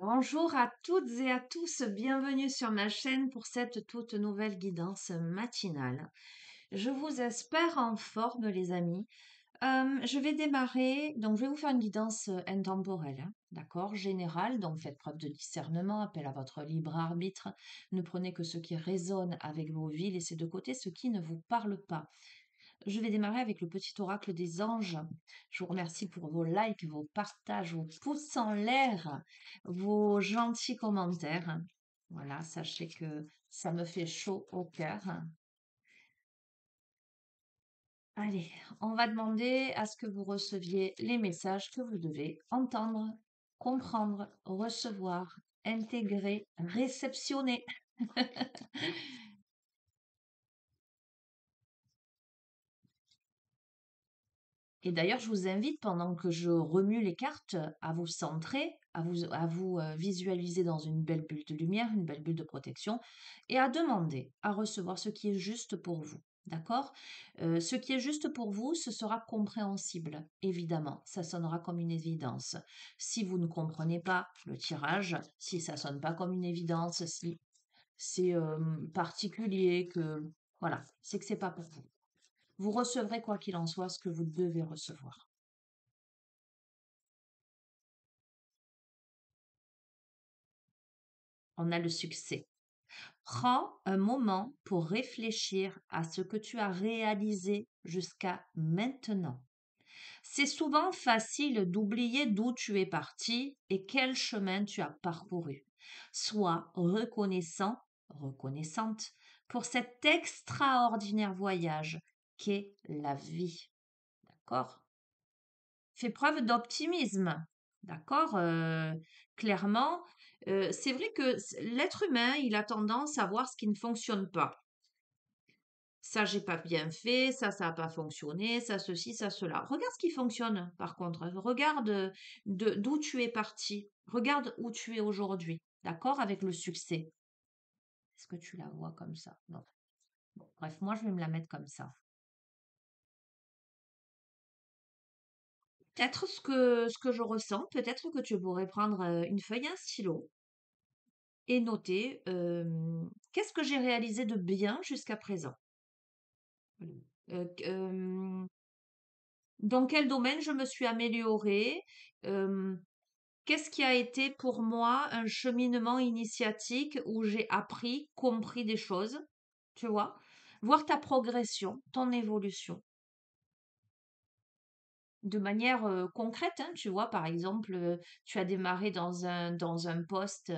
Bonjour à toutes et à tous, bienvenue sur ma chaîne pour cette toute nouvelle guidance matinale. Je vous espère en forme les amis. Je vais démarrer, donc je vais vous faire une guidance intemporelle, hein, d'accord, générale, donc faites preuve de discernement, appel à votre libre arbitre, ne prenez que ce qui résonne avec vos vies, laissez de côté ce qui ne vous parle pas. Je vais démarrer avec le petit oracle des anges. Je vous remercie pour vos likes, vos partages, vos pouces en l'air, vos gentils commentaires. Voilà, sachez que ça me fait chaud au cœur. Allez, on va demander à ce que vous receviez les messages que vous devez entendre, comprendre, recevoir, intégrer, réceptionner. Et d'ailleurs, je vous invite, pendant que je remue les cartes, à vous centrer, à vous visualiser dans une belle bulle de lumière, une belle bulle de protection, et à demander, à recevoir ce qui est juste pour vous. D'accord. Ce qui est juste pour vous, ce sera compréhensible, évidemment. Ça sonnera comme une évidence. Si vous ne comprenez pas le tirage, si ça sonne pas comme une évidence, si c'est particulier, que voilà, c'est que c'est pas pour vous. Vous recevrez, quoi qu'il en soit, ce que vous devez recevoir. On a le succès. Prends un moment pour réfléchir à ce que tu as réalisé jusqu'à maintenant. C'est souvent facile d'oublier d'où tu es parti et quel chemin tu as parcouru. Sois reconnaissant, reconnaissante pour cet extraordinaire voyage qu'est la vie. D'accord? Fais preuve d'optimisme. D'accord? Clairement, c'est vrai que l'être humain, il a tendance à voir ce qui ne fonctionne pas. Ça, j'ai pas bien fait, ça a pas fonctionné, ça, ceci, ça, cela. Regarde ce qui fonctionne, par contre. Regarde d'où tu es parti. Regarde où tu es aujourd'hui. D'accord? Avec le succès. Est-ce que tu la vois comme ça? Non. Bon, bref, moi, je vais me la mettre comme ça. Peut-être ce que je ressens, peut-être que tu pourrais prendre une feuille et un stylo et noter qu'est-ce que j'ai réalisé de bien jusqu'à présent. Dans quel domaine je me suis améliorée. euh, Qu'est-ce qui a été pour moi un cheminement initiatique où j'ai appris, compris des choses, tu vois, voir ta progression, ton évolution de manière concrète, hein, tu vois, par exemple, tu as démarré dans un poste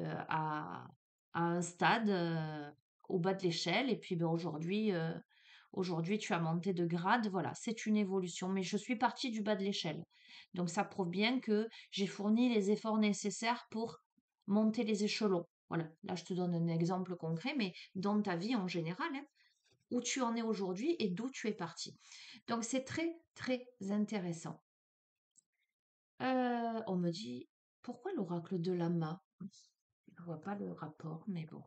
à, à un stade au bas de l'échelle. Et puis ben, aujourd'hui, tu as monté de grade. Voilà, c'est une évolution. Mais je suis partie du bas de l'échelle. Donc ça prouve bien que j'ai fourni les efforts nécessaires pour monter les échelons. Voilà, là je te donne un exemple concret, mais dans ta vie en général, hein, où tu en es aujourd'hui et d'où tu es parti. Donc c'est très, très intéressant. On me dit, pourquoi l'oracle de Lama? Je ne vois pas le rapport, mais bon.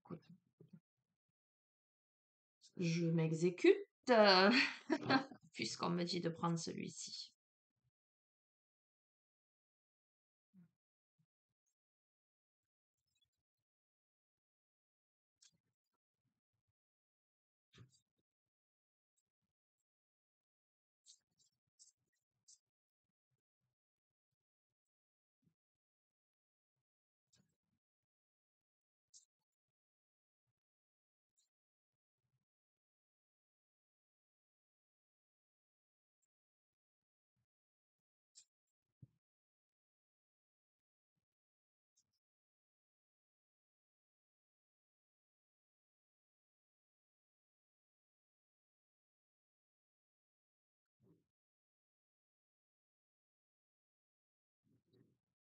Écoute, je m'exécute, puisqu'on me dit de prendre celui-ci.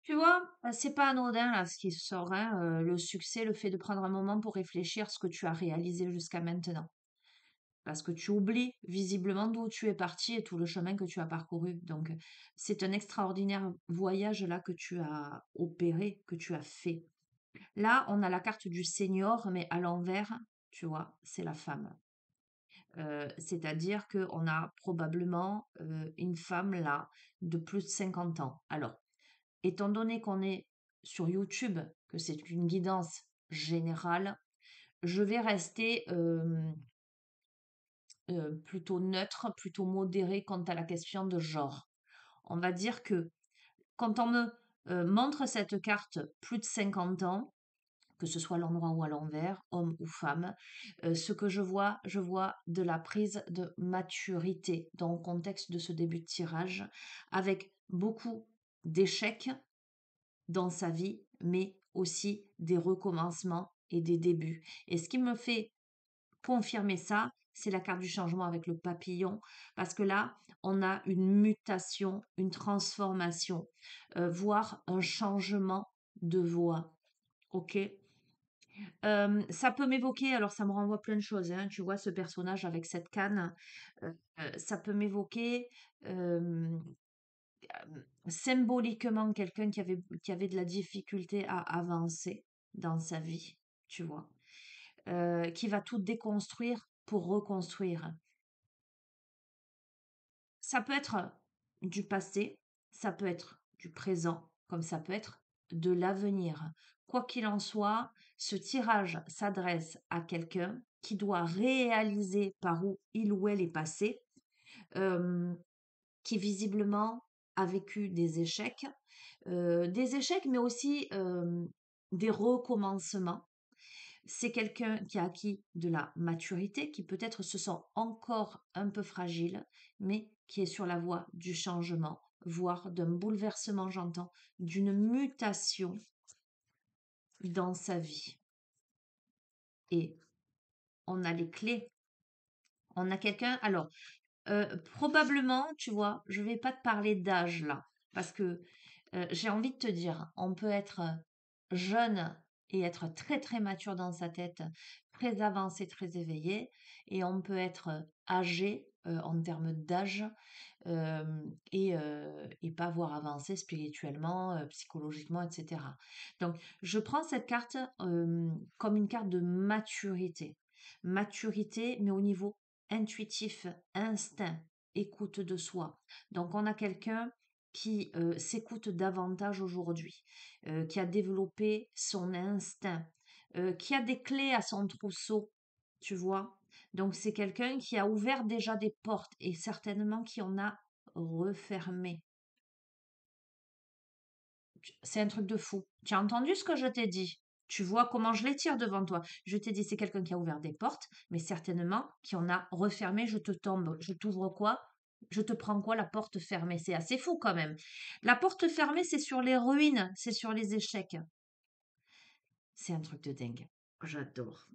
Tu vois, c'est pas anodin là ce qui sort, hein, le succès, le fait de prendre un moment pour réfléchir à ce que tu as réalisé jusqu'à maintenant. Parce que tu oublies visiblement d'où tu es parti et tout le chemin que tu as parcouru. Donc, c'est un extraordinaire voyage là que tu as opéré, que tu as fait. Là, on a la carte du senior, mais à l'envers, tu vois, c'est la femme. C'est-à-dire qu'on a probablement une femme là de plus de 50 ans. Alors, étant donné qu'on est sur YouTube, que c'est une guidance générale, je vais rester plutôt neutre, plutôt modérée quant à la question de genre. On va dire que quand on me montre cette carte plus de 50 ans, que ce soit à l'endroit ou à l'envers, homme ou femme, ce que je vois de la prise de maturité dans le contexte de ce début de tirage, avec beaucoup d'échecs dans sa vie, mais aussi des recommencements et des débuts. Et ce qui me fait confirmer ça, c'est la carte du changement avec le papillon, parce que là, on a une mutation, une transformation, voire un changement de voie. Ok. Ça peut m'évoquer, alors ça me renvoie plein de choses, hein, tu vois, ce personnage avec cette canne, ça peut m'évoquer symboliquement quelqu'un qui avait de la difficulté à avancer dans sa vie, tu vois, qui va tout déconstruire pour reconstruire. Ça peut être du passé, ça peut être du présent, comme ça peut être de l'avenir. Quoi qu'il en soit, ce tirage s'adresse à quelqu'un qui doit réaliser par où il ou elle est passé, euh, qui visiblement a vécu des échecs, mais aussi des recommencements. C'est quelqu'un qui a acquis de la maturité, qui peut-être se sent encore un peu fragile, mais qui est sur la voie du changement, voire d'un bouleversement, j'entends, d'une mutation dans sa vie. Et on a les clés. On a quelqu'un. Alors, probablement, tu vois, je vais pas te parler d'âge là, parce que j'ai envie de te dire, on peut être jeune et être très très mature dans sa tête, très avancé, très éveillé, et on peut être âgé en termes d'âge et pas avoir avancé spirituellement, psychologiquement, etc. Donc, je prends cette carte comme une carte de maturité. Maturité, mais au niveau intuitif, instinct, écoute de soi. Donc, on a quelqu'un qui s'écoute davantage aujourd'hui, qui a développé son instinct, qui a des clés à son trousseau, tu vois. Donc c'est quelqu'un qui a ouvert déjà des portes et certainement qui en a refermé. C'est un truc de fou. Tu as entendu ce que je t'ai dit? Tu vois comment je les tire devant toi. Je t'ai dit c'est quelqu'un qui a ouvert des portes, mais certainement qui en a refermé. Je te tombe, je t'ouvre quoi? Je te prends quoi? La porte fermée. C'est assez fou quand même. La porte fermée, c'est sur les ruines, c'est sur les échecs. C'est un truc de dingue. J'adore.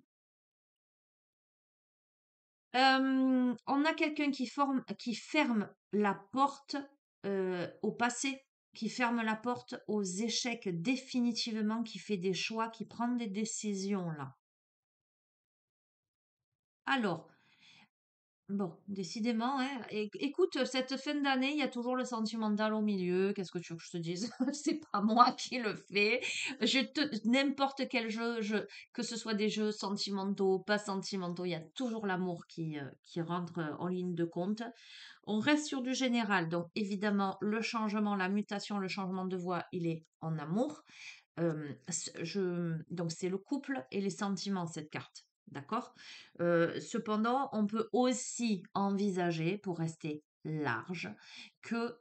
On a quelqu'un qui ferme la porte au passé, qui ferme la porte aux échecs définitivement, qui fait des choix, qui prend des décisions là. Alors, bon, décidément, hein, écoute, cette fin d'année, il y a toujours le sentimental au milieu. Qu'est-ce que tu veux que je te dise? C'est pas moi qui le fais. N'importe quel jeu, que ce soit des jeux sentimentaux, pas sentimentaux, il y a toujours l'amour qui rentre en ligne de compte. On reste sur du général. Donc, évidemment, le changement, la mutation, le changement de voix, il est en amour. Donc, c'est le couple et les sentiments, cette carte. D'accord. Cependant, on peut aussi envisager, pour rester large, que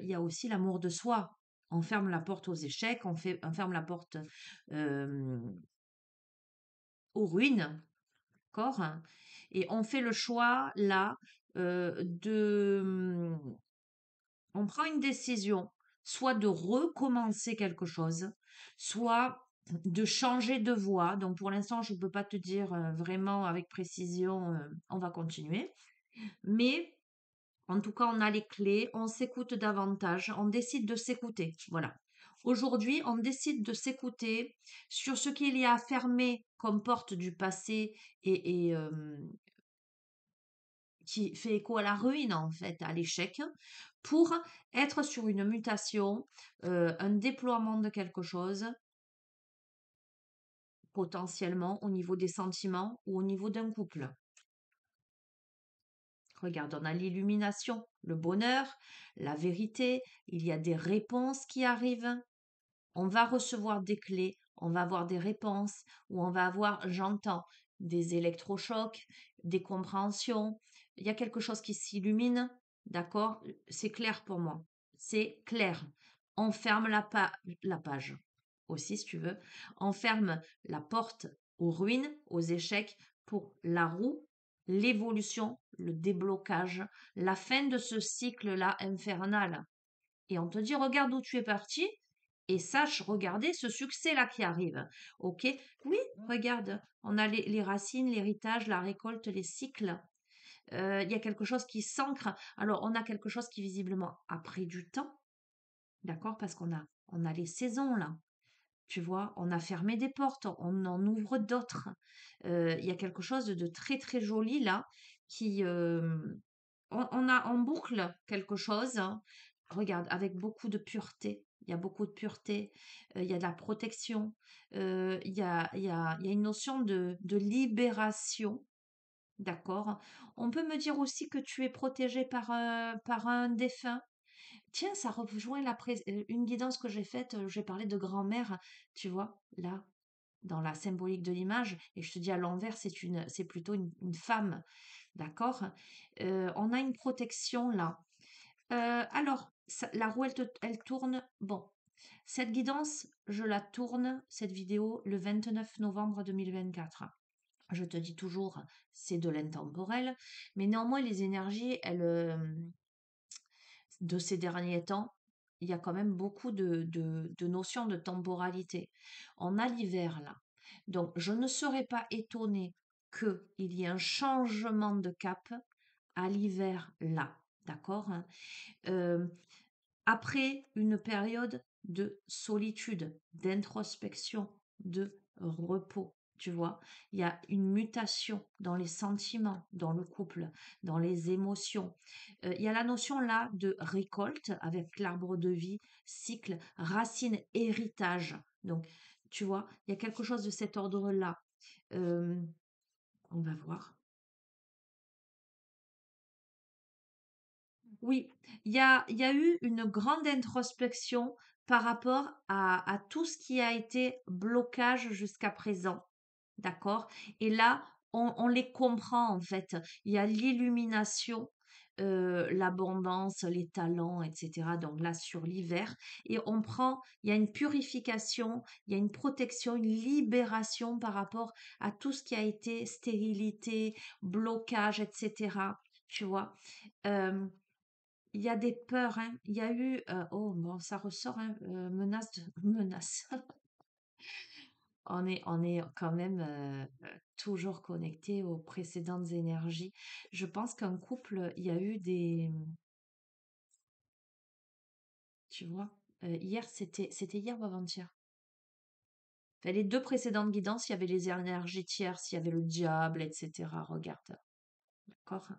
il y a aussi l'amour de soi. On ferme la porte aux échecs, on ferme la porte euh, aux ruines, d'accord. Et on fait le choix là de on prend une décision, soit de recommencer quelque chose, soit de changer de voie. Donc pour l'instant, je ne peux pas te dire vraiment avec précision, on va continuer. Mais en tout cas, on a les clés, on s'écoute davantage, on décide de s'écouter. Voilà. Aujourd'hui, on décide de s'écouter sur ce qu'il y a à fermer comme porte du passé et qui fait écho à la ruine, en fait, à l'échec, pour être sur une mutation, un déploiement de quelque chose, potentiellement au niveau des sentiments ou au niveau d'un couple. Regarde, on a l'illumination, le bonheur, la vérité, il y a des réponses qui arrivent. On va recevoir des clés, on va avoir des réponses, ou on va avoir, j'entends, des électrochocs, des compréhensions. Il y a quelque chose qui s'illumine, d'accord? C'est clair pour moi. C'est clair. On ferme la page aussi, si tu veux. On ferme la porte aux ruines, aux échecs, pour la roue, l'évolution, le déblocage, la fin de ce cycle-là infernal. Et on te dit, regarde où tu es parti et sache regarder ce succès-là qui arrive. OK? Oui, regarde, on a les racines, l'héritage, la récolte, les cycles. Il y a quelque chose qui s'ancre. Alors, on a quelque chose qui visiblement a pris du temps, d'accord? Parce qu'on a les saisons là. Tu vois, on a fermé des portes, on en ouvre d'autres. Il y a quelque chose de très très joli là qui, on a en boucle quelque chose, hein. Regarde, avec beaucoup de pureté. Il y a beaucoup de pureté, il y a de la protection, il y a une notion de libération, d'accord? On peut me dire aussi que tu es protégé par un défunt. Tiens, ça rejoint une guidance que j'ai faite, j'ai parlé de grand-mère, tu vois, là, dans la symbolique de l'image, et je te dis à l'envers, c'est plutôt une femme, d'accord? On a une protection là. Alors, la roue, elle tourne. Bon, cette guidance, je la tourne, cette vidéo, le 29 novembre 2024. Je te dis toujours, c'est de l'intemporel, mais néanmoins, les énergies, de ces derniers temps, il y a quand même beaucoup de notions de temporalité. On a l'hiver là. Donc, je ne serais pas étonnée qu'il y ait un changement de cap à l'hiver là. D'accord, hein. Euh, Après une période de solitude, d'introspection, de repos, tu vois, il y a une mutation dans les sentiments, dans le couple, dans les émotions. Il y a la notion là de récolte avec l'arbre de vie, cycle, racine, héritage. Donc, tu vois, il y a quelque chose de cet ordre-là. Euh, on va voir. Oui, il y a eu une grande introspection par rapport à tout ce qui a été blocage jusqu'à présent. D'accord? Et là, on les comprend en fait. Il y a l'illumination, l'abondance, les talents, etc. Donc là, sur l'hiver. Et il y a une purification, il y a une protection, une libération par rapport à tout ce qui a été stérilité, blocage, etc. Tu vois? Euh, il y a des peurs, hein. Il y a eu, oh bon, ça ressort, hein, menace. On est quand même toujours connecté aux précédentes énergies. Je pense qu'un couple, il y a eu tu vois, hier, c'était hier ou avant-hier? Enfin, les deux précédentes guidances, il y avait les énergies tierces, il y avait le diable, etc. Regarde, d'accord?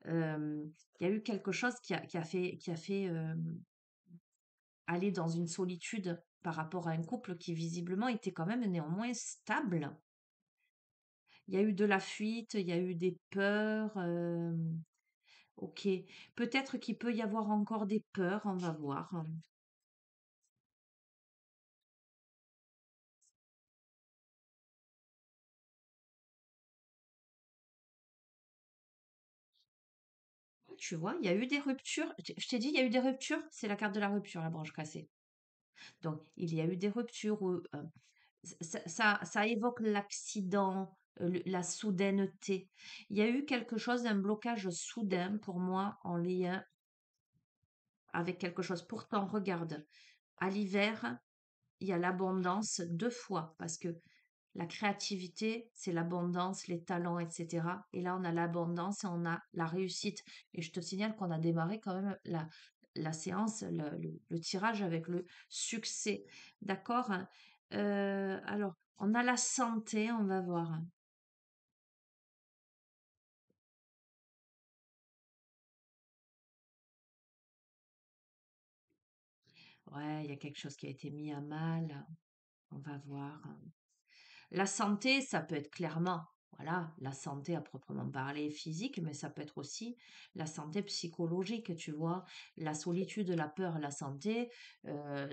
Il y a eu quelque chose qui a fait aller dans une solitude par rapport à un couple qui visiblement était quand même néanmoins stable. Il y a eu de la fuite, il y a eu des peurs. Ok, peut-être qu'il peut y avoir encore des peurs, on va voir. Tu vois, il y a eu des ruptures. Je t'ai dit, il y a eu des ruptures. C'est la carte de la rupture, la branche cassée. Donc, il y a eu des ruptures. Ça évoque l'accident, la soudaineté. Il y a eu quelque chose, un blocage soudain pour moi en lien avec quelque chose. Pourtant, regarde, à l'hiver, il y a l'abondance deux fois parce que la créativité, c'est l'abondance, les talents, etc. Et là, on a l'abondance et on a la réussite. Et je te signale qu'on a démarré quand même la séance, le tirage avec le succès. D'accord? Alors, on a la santé, on va voir. Ouais, il y a quelque chose qui a été mis à mal. On va voir. La santé, ça peut être clairement. voilà, la santé à proprement parler physique, mais ça peut être aussi la santé psychologique, tu vois. La solitude, la peur, la santé,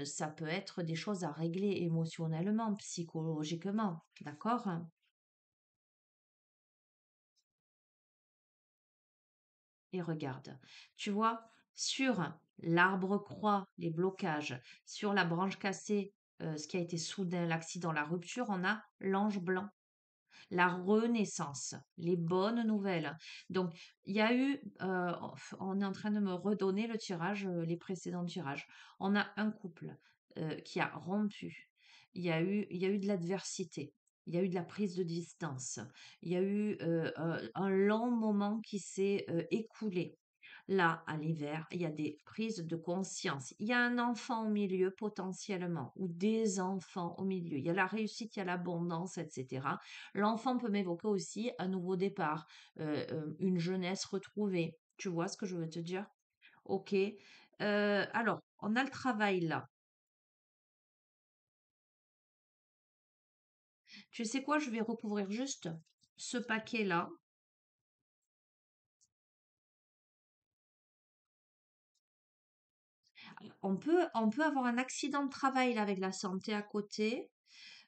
ça peut être des choses à régler émotionnellement, psychologiquement, d'accord? Et regarde, tu vois, sur l'arbre croix, les blocages, sur la branche cassée, ce qui a été soudain, l'accident, la rupture, on a l'ange blanc. La renaissance, les bonnes nouvelles. Donc, il y a eu, on est en train de me redonner le tirage, les précédents tirages. On a un couple qui a rompu. Il y a eu de l'adversité. Il y a eu de la prise de distance. Il y a eu un long moment qui s'est écoulé. Là, à l'hiver, il y a des prises de conscience. Il y a un enfant au milieu potentiellement, ou des enfants au milieu. Il y a la réussite, il y a l'abondance, etc. L'enfant peut m'évoquer aussi un nouveau départ, une jeunesse retrouvée. Tu vois ce que je veux te dire? Ok. Alors, on a le travail là. Tu sais quoi? Je vais recouvrir juste ce paquet-là. On peut avoir un accident de travail là, avec la santé à côté.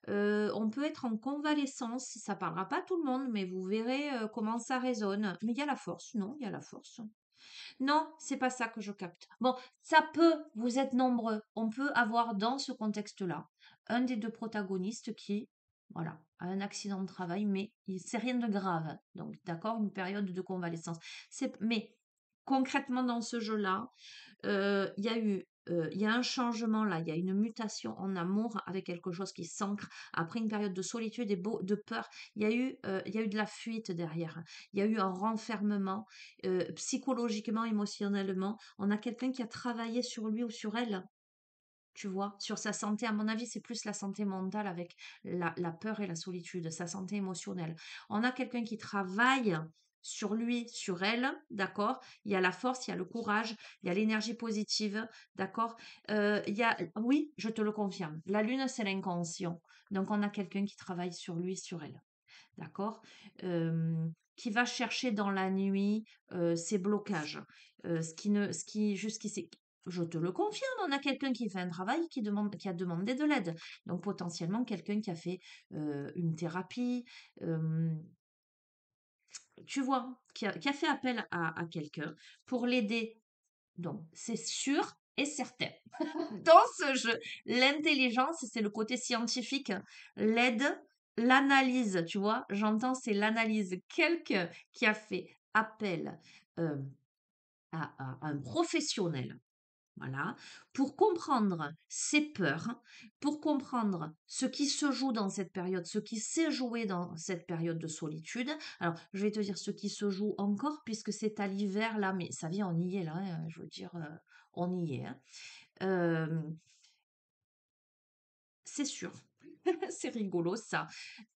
On peut être en convalescence, ça parlera pas à tout le monde, mais vous verrez comment ça résonne. Mais il y a la force, non, il y a la force. Non, c'est pas ça que je capte. Bon, ça peut, vous êtes nombreux, on peut avoir dans ce contexte-là un des deux protagonistes qui, voilà, a un accident de travail, mais c'est rien de grave. Donc, d'accord, une période de convalescence. Mais concrètement dans ce jeu-là, il y a un changement là, il y a une mutation en amour avec quelque chose qui s'ancre après une période de solitude et de peur. Il y a eu de la fuite derrière. Il y a eu un renfermement psychologiquement, émotionnellement. On a quelqu'un qui a travaillé sur lui ou sur elle. Tu vois, sur sa santé, à mon avis, c'est plus la santé mentale avec la peur et la solitude, sa santé émotionnelle. On a quelqu'un qui travaille sur lui, sur elle, d'accord? Il y a la force, il y a le courage, il y a l'énergie positive, d'accord? Oui, je te le confirme. La lune, c'est l'inconscient. Donc, on a quelqu'un qui travaille sur lui, sur elle, d'accord? Qui va chercher dans la nuit ses blocages, jusqu'ici. Je te le confirme, on a quelqu'un qui fait un travail qui a demandé de l'aide. Donc potentiellement quelqu'un qui a fait une thérapie, euh, tu vois, qui a fait appel à quelqu'un pour l'aider. Donc c'est sûr et certain. Dans ce jeu, l'intelligence, c'est le côté scientifique, l'aide, l'analyse, tu vois, j'entends, c'est l'analyse. Quelqu'un qui a fait appel euh, à un professionnel, voilà, pour comprendre ses peurs, pour comprendre ce qui se joue dans cette période, ce qui s'est joué dans cette période de solitude. Alors, je vais te dire ce qui se joue encore, puisque c'est à l'hiver là, mais ça vient, on y est là, hein, je veux dire, on y est, hein. Euh, c'est sûr. C'est rigolo ça.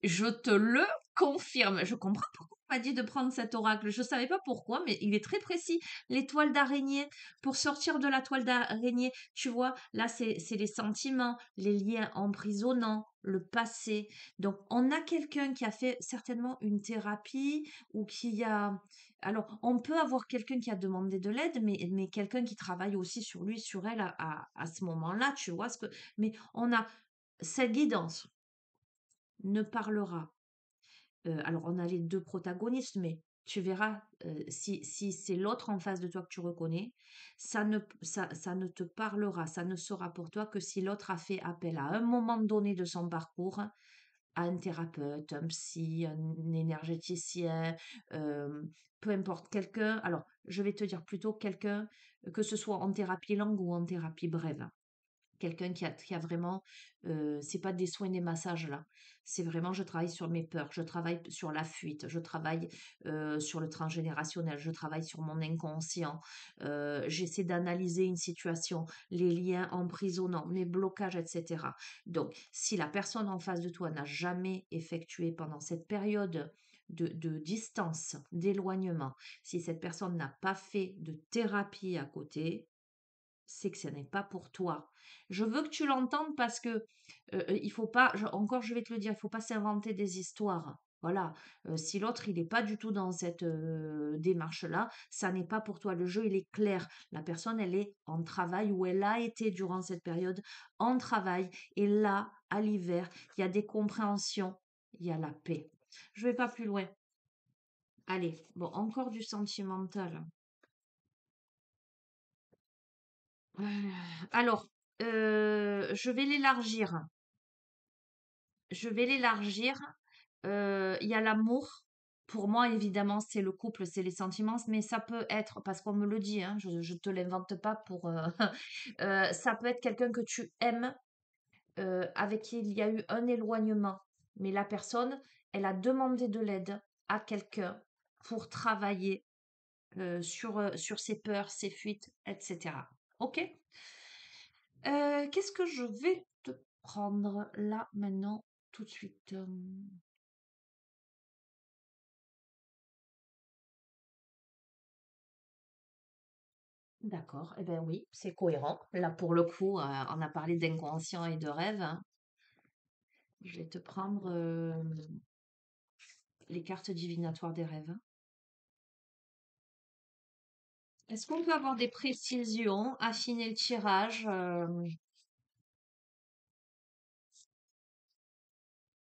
Je te le confirme. Je comprends pourquoi on m'a dit de prendre cet oracle. Je ne savais pas pourquoi, mais il est très précis. L'étoile d'araignée, pour sortir de la toile d'araignée, tu vois, là, c'est les sentiments, les liens emprisonnants, le passé. Donc, on a quelqu'un qui a fait certainement une thérapie ou qui a... Alors, on peut avoir quelqu'un qui a demandé de l'aide, mais quelqu'un qui travaille aussi sur lui, sur elle à ce moment-là, tu vois. Mais on a cette guidance ne parlera. Alors, on a les deux protagonistes, mais tu verras, si c'est l'autre en face de toi que tu reconnais, ça ne te parlera, ça ne sera pour toi que si l'autre a fait appel à un moment donné de son parcours à un thérapeute, un psy, un énergéticien, peu importe, quelqu'un. Alors, je vais te dire plutôt quelqu'un, que ce soit en thérapie longue ou en thérapie brève. Quelqu'un qui a vraiment, c'est pas des soins et des massages là. C'est vraiment je travaille sur mes peurs, je travaille sur la fuite, je travaille, sur le transgénérationnel, je travaille sur mon inconscient, j'essaie d'analyser une situation, les liens emprisonnants, mes blocages et cetera. Donc si la personne en face de toi n'a jamais effectué pendant cette période de distance, d'éloignement, si cette personne n'a pas fait de thérapie à côté, c'est que ce n'est pas pour toi. Je veux que tu l'entendes parce que il faut pas, encore je vais te le dire, il faut pas s'inventer des histoires. Voilà, si l'autre il est pas du tout dans cette, démarche-là, ça n'est pas pour toi. Le jeu, il est clair. La personne, elle est en travail ou elle a été durant cette période en travail et là, à l'hiver, il y a des compréhensions, il y a la paix. Je vais pas plus loin. Allez, bon, encore du sentimental. Heu, alors, je vais l'élargir. Je vais l'élargir. Il y a l'amour. Pour moi, évidemment, c'est le couple, c'est les sentiments, mais ça peut être, parce qu'on me le dit, hein, je ne te l'invente pas pour... ça peut être quelqu'un que tu aimes, avec qui il y a eu un éloignement, mais la personne, elle a demandé de l'aide à quelqu'un pour travailler sur ses peurs, ses fuites, etc. Ok? Qu'est-ce que je vais te prendre là, maintenant, tout de suite? D'accord, eh ben oui, c'est cohérent. Là, pour le coup, on a parlé d'inconscient et de rêve, hein. Je vais te prendre les cartes divinatoires des rêves. Est-ce qu'on peut avoir des précisions, affiner le tirage,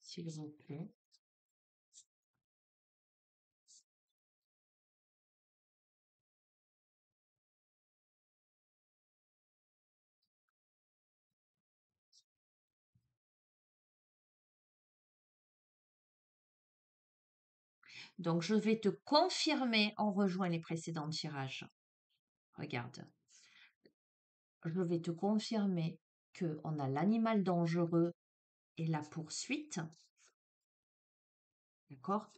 s'il vous plaît? Donc, je vais te confirmer, on rejoint les précédents tirages. Regarde, je vais te confirmer que on a l'animal dangereux et la poursuite, d'accord?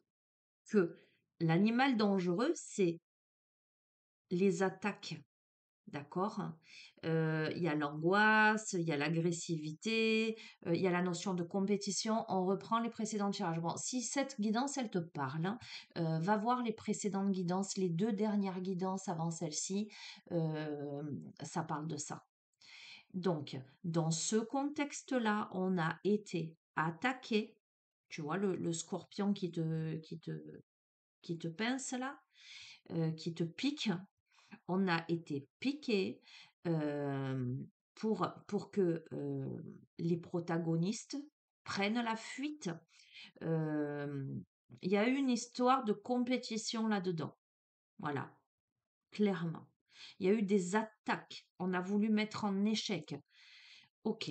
Que l'animal dangereux, c'est les attaques. D'accord? Il y a l'angoisse, il y a l'agressivité, il y a la notion de compétition. On reprend les précédents tirages. Bon, si cette guidance, elle te parle, hein, va voir les précédentes guidances, les 2 dernières guidances avant celle-ci, ça parle de ça. Donc, dans ce contexte-là, on a été attaqué. Tu vois le scorpion qui te pince là, qui te pique. On a été piqué pour que les protagonistes prennent la fuite. Euh, Il y a eu une histoire de compétition là-dedans. Voilà, clairement. Il y a eu des attaques. On a voulu mettre en échec. Ok,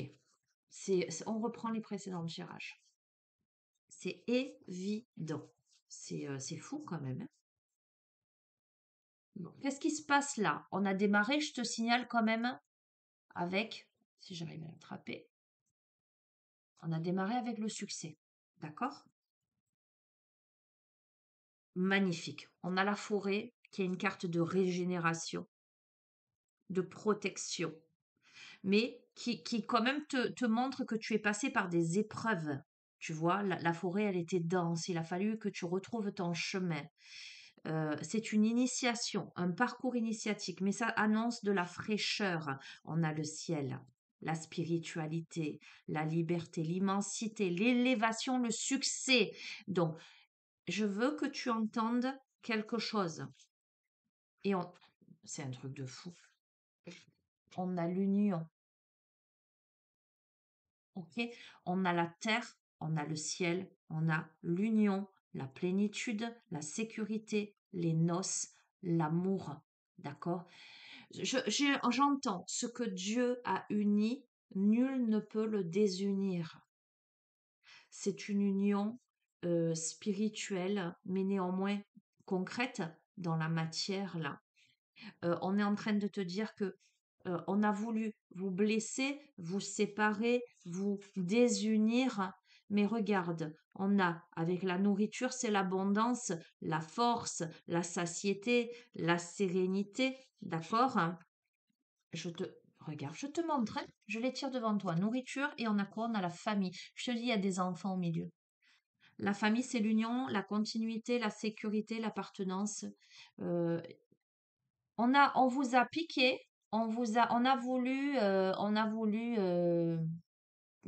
on reprend les précédents tirages. C'est évident. C'est fou quand même, hein. Bon, qu'est-ce qui se passe là? On a démarré, je te signale quand même, avec, si j'arrive à l'attraper, on a démarré avec le succès. D'accord? Magnifique. On a la forêt qui est une carte de régénération, de protection, mais qui quand même te montre que tu es passé par des épreuves. Tu vois, la forêt, elle était dense. Il a fallu que tu retrouves ton chemin. C'est une initiation, un parcours initiatique, mais ça annonce de la fraîcheur. On a le ciel, la spiritualité, la liberté, l'immensité, l'élévation, le succès. Donc, je veux que tu entendes quelque chose. Et c'est un truc de fou. On a l'union, ok? On a la terre, on a le ciel, on a l'union, la plénitude, la sécurité, les noces, l'amour, d'accord? J'entends ce que Dieu a uni, nul ne peut le désunir. C'est une union spirituelle, mais néanmoins concrète dans la matière, là. On est en train de te dire que on a voulu vous blesser, vous séparer, vous désunir. Mais regarde, on a, avec la nourriture, c'est l'abondance, la force, la satiété, la sérénité, d'accord? Je te regarde, je te montre, hein, je les tire devant toi. Nourriture et on a quoi? On a la famille. Je te dis, il y a des enfants au milieu. La famille, c'est l'union, la continuité, la sécurité, l'appartenance. Euh, on vous a piqué, on a voulu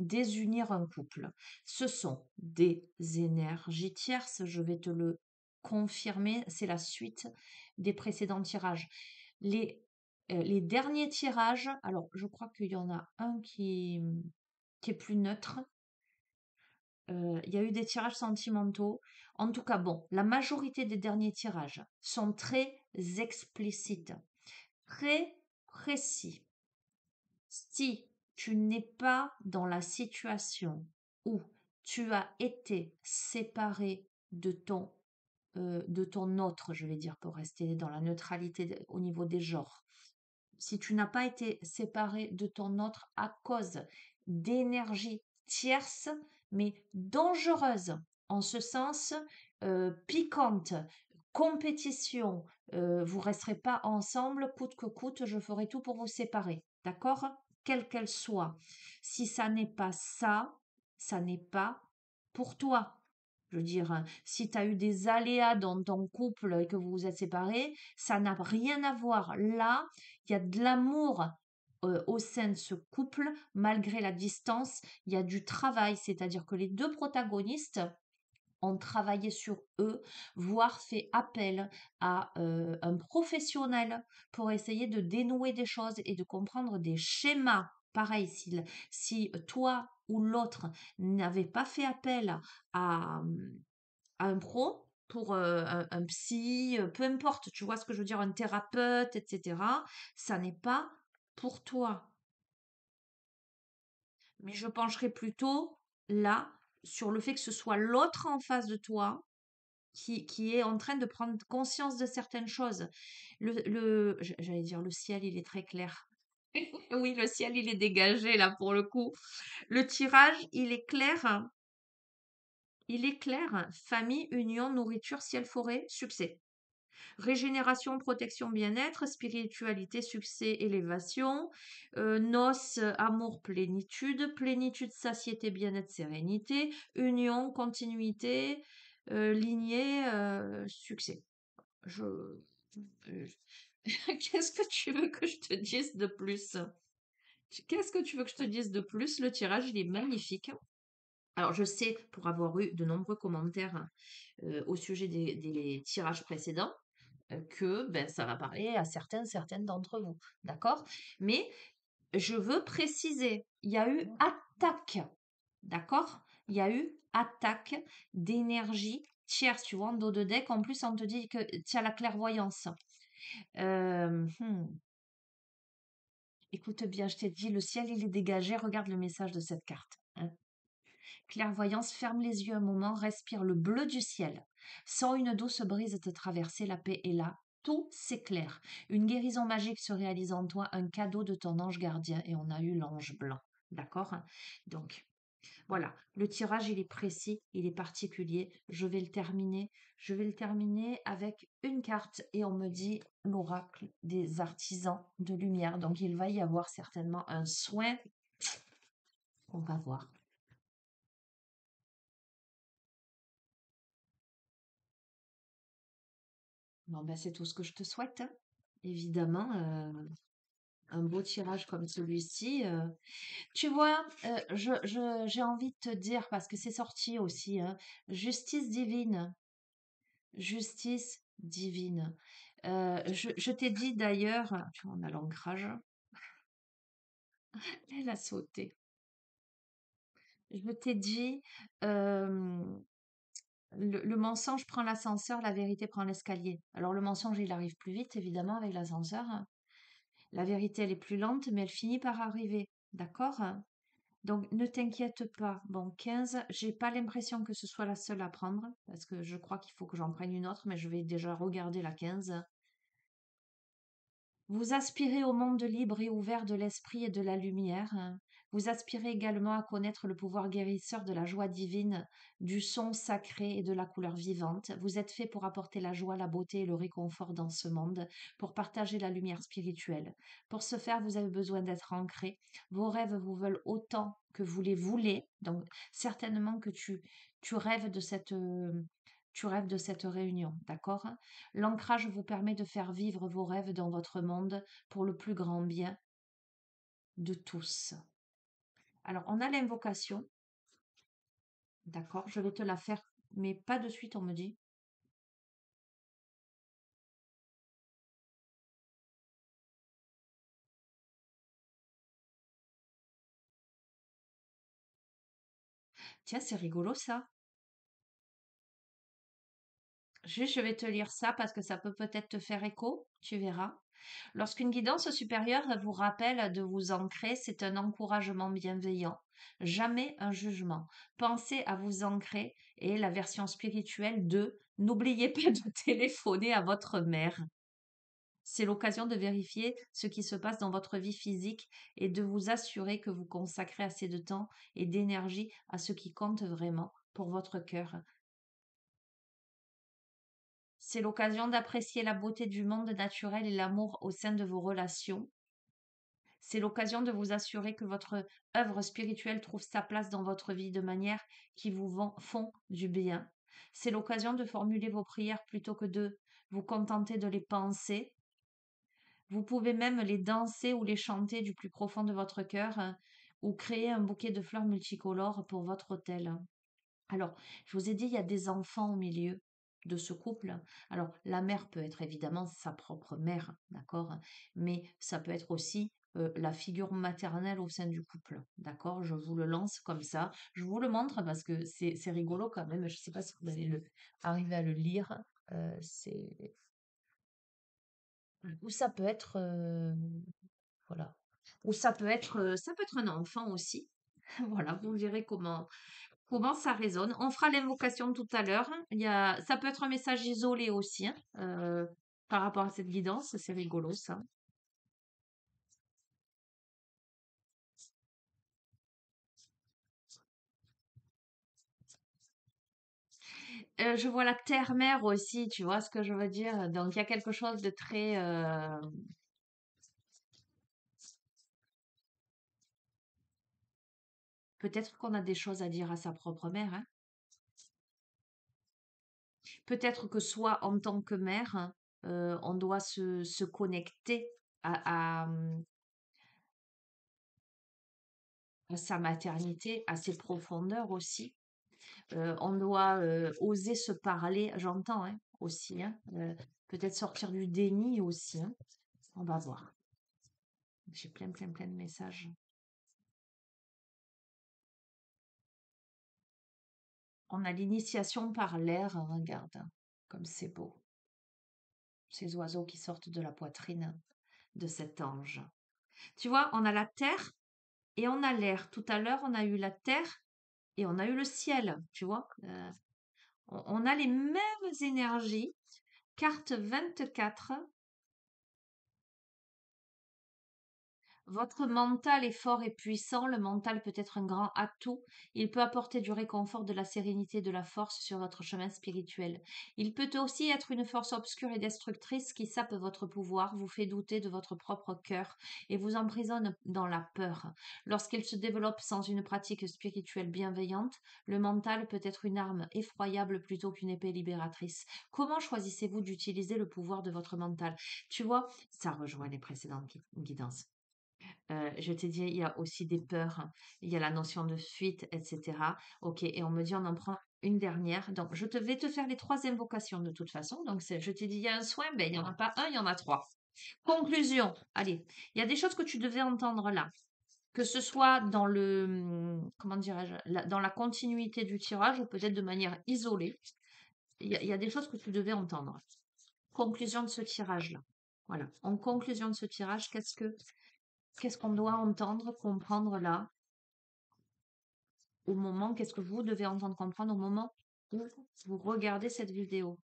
désunir un couple. Ce sont des énergies tierces, je vais te le confirmer, c'est la suite des précédents tirages. Les derniers tirages, alors je crois qu'il y en a un qui est plus neutre. Il y a eu des tirages sentimentaux. En tout cas, bon, la majorité des derniers tirages sont très explicites, très précis. Si tu n'es pas dans la situation où tu as été séparé de ton autre, je vais dire, pour rester dans la neutralité au niveau des genres, si tu n'as pas été séparé de ton autre à cause d'énergie tierce, mais dangereuse, en ce sens piquante, compétition, vous resterez pas ensemble, coûte que coûte, je ferai tout pour vous séparer, d'accord? Quelle qu'elle soit. Si ça n'est pas ça, ça n'est pas pour toi. Je veux dire, si tu as eu des aléas dans ton couple et que vous vous êtes séparés, ça n'a rien à voir. Là, il y a de l'amour au sein de ce couple, malgré la distance, il y a du travail, c'est-à-dire que les deux protagonistes ont travaillé sur eux, voire fait appel à un professionnel pour essayer de dénouer des choses et de comprendre des schémas. Pareil, si toi ou l'autre n'avait pas fait appel à, à un pro, pour un psy, peu importe, tu vois ce que je veux dire, un thérapeute, etc., ça n'est pas pour toi. Mais je pencherai plutôt là sur le fait que ce soit l'autre en face de toi qui est en train de prendre conscience de certaines choses. J'allais dire, le ciel, il est très clair. Oui, le ciel, il est dégagé là pour le coup. Le tirage, il est clair, hein. Il est clair. Famille, union, nourriture, ciel, forêt, succès. Régénération, protection, bien-être, spiritualité, succès, élévation, noces, amour, plénitude, plénitude, satiété, bien-être, sérénité, union, continuité, lignée, succès. Je... euh, Qu'est-ce que tu veux que je te dise de plus? Qu'est-ce que tu veux que je te dise de plus? Le tirage, il est magnifique. Alors, je sais, pour avoir eu de nombreux commentaires au sujet des tirages précédents, que ben, ça va parler à certaines d'entre vous. D'accord? Mais je veux préciser, il y a eu attaque. D'accord? Il y a eu attaque d'énergie tierce. Tu vois, en dos de deck, en plus, on te dit que tu as la clairvoyance. Euh, hmm. Écoute bien, je t'ai dit, le ciel, il est dégagé. Regarde le message de cette carte, hein. Clairvoyance, ferme les yeux un moment, respire le bleu du ciel. Sens une douce brise te traverser, la paix est là. Tout s'éclaire. Une guérison magique se réalise en toi, un cadeau de ton ange gardien, et on a eu l'ange blanc. D'accord? Donc, voilà. Le tirage, il est précis, il est particulier. Je vais le terminer. Je vais le terminer avec une carte, et on me dit l'oracle des artisans de lumière. Donc, il va y avoir certainement un soin. On va voir. Bon, ben, c'est tout ce que je te souhaite, hein. Évidemment, un beau tirage comme celui-ci. Tu vois, j'ai envie de te dire, parce que c'est sorti aussi, hein, justice divine. Justice divine. Je t'ai dit d'ailleurs, tu vois, on a l'ancrage, elle a sauté. Je t'ai dit, euh, le mensonge prend l'ascenseur, la vérité prend l'escalier. Alors le mensonge, il arrive plus vite, évidemment, avec l'ascenseur. La vérité, elle est plus lente, mais elle finit par arriver. D'accord? Donc, ne t'inquiète pas. Bon, 15, j'ai pas l'impression que ce soit la seule à prendre, parce que je crois qu'il faut que j'en prenne une autre, mais je vais déjà regarder la 15. Vous aspirez au monde libre et ouvert de l'esprit et de la lumière, hein. Vous aspirez également à connaître le pouvoir guérisseur de la joie divine, du son sacré et de la couleur vivante. Vous êtes fait pour apporter la joie, la beauté et le réconfort dans ce monde, pour partager la lumière spirituelle. Pour ce faire, vous avez besoin d'être ancré. Vos rêves vous veulent autant que vous les voulez. Donc, certainement que tu rêves de tu rêves de cette réunion, d'accord? L'ancrage vous permet de faire vivre vos rêves dans votre monde pour le plus grand bien de tous. Alors, on a l'invocation, d'accord? Je vais te la faire, mais pas de suite, on me dit. Tiens, c'est rigolo ça. Juste, je vais te lire ça parce que ça peut peut-être te faire écho, tu verras. Lorsqu'une guidance supérieure vous rappelle de vous ancrer, c'est un encouragement bienveillant, jamais un jugement. Pensez à vous ancrer et la version spirituelle de n'oubliez pas de téléphoner à votre mère. C'est l'occasion de vérifier ce qui se passe dans votre vie physique et de vous assurer que vous consacrez assez de temps et d'énergie à ce qui compte vraiment pour votre cœur. C'est l'occasion d'apprécier la beauté du monde naturel et l'amour au sein de vos relations. C'est l'occasion de vous assurer que votre œuvre spirituelle trouve sa place dans votre vie de manière qui font du bien. C'est l'occasion de formuler vos prières plutôt que de vous contenter de les penser. Vous pouvez même les danser ou les chanter du plus profond de votre cœur, ou créer un bouquet de fleurs multicolores pour votre hôtel. Alors, je vous ai dit, il y a des enfants au milieu de ce couple. Alors, la mère peut être évidemment sa propre mère, d'accord? Mais ça peut être aussi la figure maternelle au sein du couple, d'accord? Je vous le lance comme ça. Je vous le montre parce que c'est rigolo quand même. Je ne sais pas si vous allez arriver à le lire. C'est ou ça peut être voilà. Ou ça peut être un enfant aussi. Voilà, vous verrez comment ça résonne. On fera l'invocation tout à l'heure. Ça peut être un message isolé aussi, hein, par rapport à cette guidance. C'est rigolo, ça. Je vois la terre-mère aussi, tu vois ce que je veux dire? Donc, il y a quelque chose de très... peut-être qu'on a des choses à dire à sa propre mère, hein. Peut-être que soit en tant que mère, hein, on doit se connecter à sa maternité, à ses profondeurs aussi. On doit oser se parler, j'entends hein, aussi, hein, peut-être sortir du déni aussi, hein. On va voir. J'ai plein de messages. On a l'initiation par l'air, hein, regarde, hein, comme c'est beau. Ces oiseaux qui sortent de la poitrine de cet ange. Tu vois, on a la terre et on a l'air. Tout à l'heure, on a eu la terre et on a eu le ciel, tu vois. On a les mêmes énergies. Carte 24. Votre mental est fort et puissant. Le mental peut être un grand atout. Il peut apporter du réconfort, de la sérénité, de la force sur votre chemin spirituel. Il peut aussi être une force obscure et destructrice qui sape votre pouvoir, vous fait douter de votre propre cœur et vous emprisonne dans la peur. Lorsqu'il se développe sans une pratique spirituelle bienveillante, le mental peut être une arme effroyable plutôt qu'une épée libératrice. Comment choisissez-vous d'utiliser le pouvoir de votre mental? Tu vois, ça rejoint les précédentes guidances. Je t'ai dit, il y a aussi des peurs, hein. Il y a la notion de fuite, etc. Ok, et on me dit, on en prend une dernière. Donc, vais te faire les trois invocations de toute façon. Donc, je t'ai dit, il y a un soin, ben, il n'y en a pas un, il y en a trois. Conclusion. Allez, il y a des choses que tu devais entendre là. Que ce soit dans comment dirais-je, dans la continuité du tirage ou peut-être de manière isolée. Il y a des choses que tu devais entendre. Conclusion de ce tirage-là. Voilà. En conclusion de ce tirage, qu'est-ce qu'on doit entendre, comprendre là, au moment, qu'est-ce que vous devez entendre, comprendre au moment où vous regardez cette vidéo?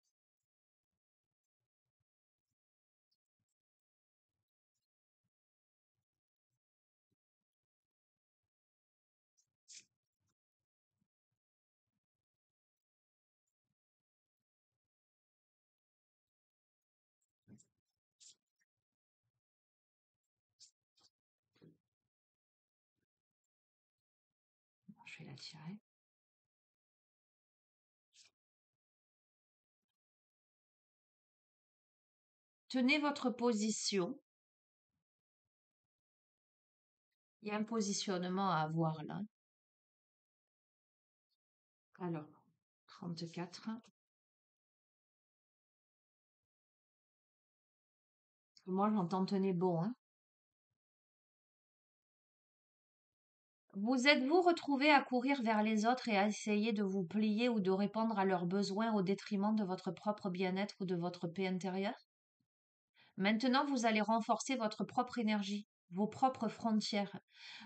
Je vais la tirer. Tenez votre position. Il y a un positionnement à avoir là. Alors, 34. Moi, j'entends tenez bon, hein. Vous êtes-vous retrouvé à courir vers les autres et à essayer de vous plier ou de répondre à leurs besoins au détriment de votre propre bien-être ou de votre paix intérieure? Maintenant, vous allez renforcer votre propre énergie, vos propres frontières.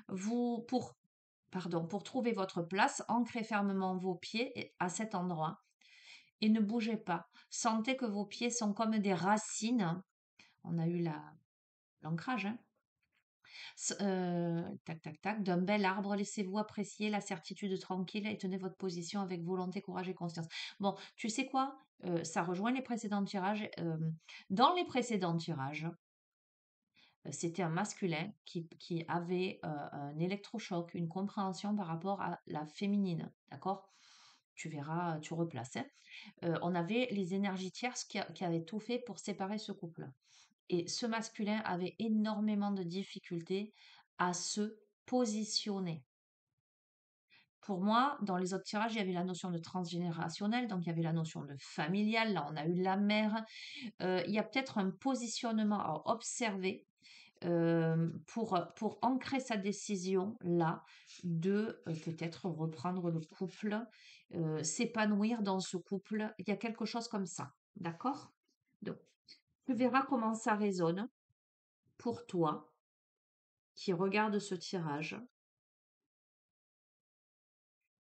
Vous, pour trouver votre place, ancrez fermement vos pieds à cet endroit et ne bougez pas. Sentez que vos pieds sont comme des racines. On a eu l'ancrage, hein. Tac, tac, tac, d'un bel arbre, laissez-vous apprécier la certitude tranquille et tenez votre position avec volonté, courage et conscience. Bon, tu sais quoi? Ça rejoint les précédents tirages. Dans les précédents tirages, c'était un masculin qui avait un électrochoc, une compréhension par rapport à la féminine, d'accord? Tu verras, tu replaces, hein. On avait les énergies tierces qui avaient tout fait pour séparer ce couple. Et ce masculin avait énormément de difficultés à se positionner. Pour moi, dans les autres tirages, il y avait la notion de transgénérationnel, donc il y avait la notion de familial, là on a eu la mère. Il y a peut-être un positionnement à observer pour ancrer sa décision là de peut-être reprendre le couple, s'épanouir dans ce couple. Il y a quelque chose comme ça, d'accord? Donc, tu verras comment ça résonne pour toi qui regarde ce tirage.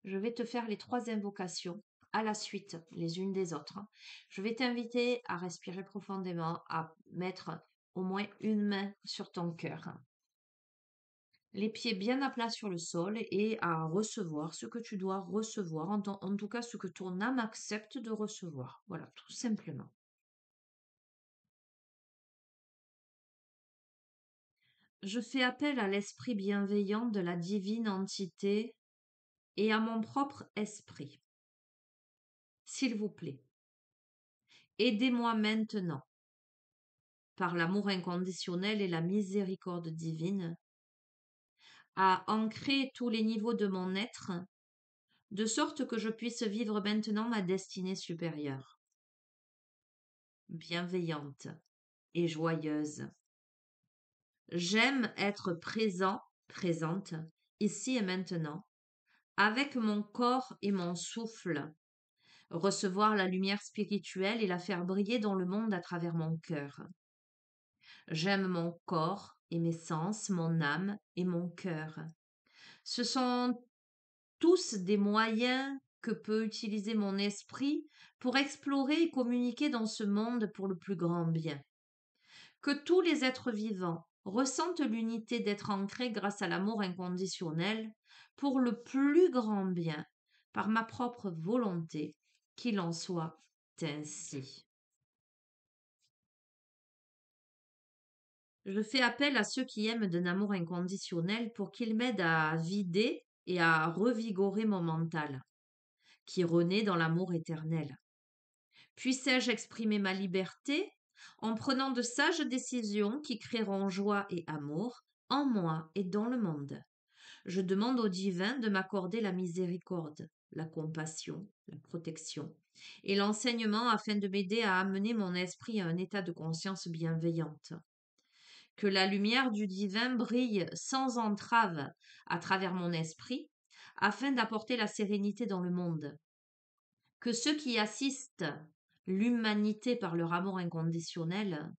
Je vais te faire les 3 invocations à la suite, les unes des autres. Je vais t'inviter à respirer profondément, à mettre au moins une main sur ton cœur, les pieds bien à plat sur le sol et à recevoir ce que tu dois recevoir, en tout cas ce que ton âme accepte de recevoir. Voilà, tout simplement. Je fais appel à l'esprit bienveillant de la divine entité et à mon propre esprit. S'il vous plaît, aidez-moi maintenant, par l'amour inconditionnel et la miséricorde divine, à ancrer tous les niveaux de mon être, de sorte que je puisse vivre maintenant ma destinée supérieure, bienveillante et joyeuse. J'aime être présent, présente, ici et maintenant, avec mon corps et mon souffle, recevoir la lumière spirituelle et la faire briller dans le monde à travers mon cœur. J'aime mon corps et mes sens, mon âme et mon cœur. Ce sont tous des moyens que peut utiliser mon esprit pour explorer et communiquer dans ce monde pour le plus grand bien. Que tous les êtres vivants ressentent l'unité d'être ancrés grâce à l'amour inconditionnel pour le plus grand bien, par ma propre volonté, qu'il en soit ainsi. Je fais appel à ceux qui aiment d'un amour inconditionnel pour qu'ils m'aident à vider et à revigorer mon mental, qui renaît dans l'amour éternel. Puissais-je exprimer ma liberté en prenant de sages décisions qui créeront joie et amour en moi et dans le monde. Je demande au divin de m'accorder la miséricorde, la compassion, la protection et l'enseignement afin de m'aider à amener mon esprit à un état de conscience bienveillante. Que la lumière du divin brille sans entrave à travers mon esprit, afin d'apporter la sérénité dans le monde. Que ceux qui assistent l'humanité par leur amour inconditionnel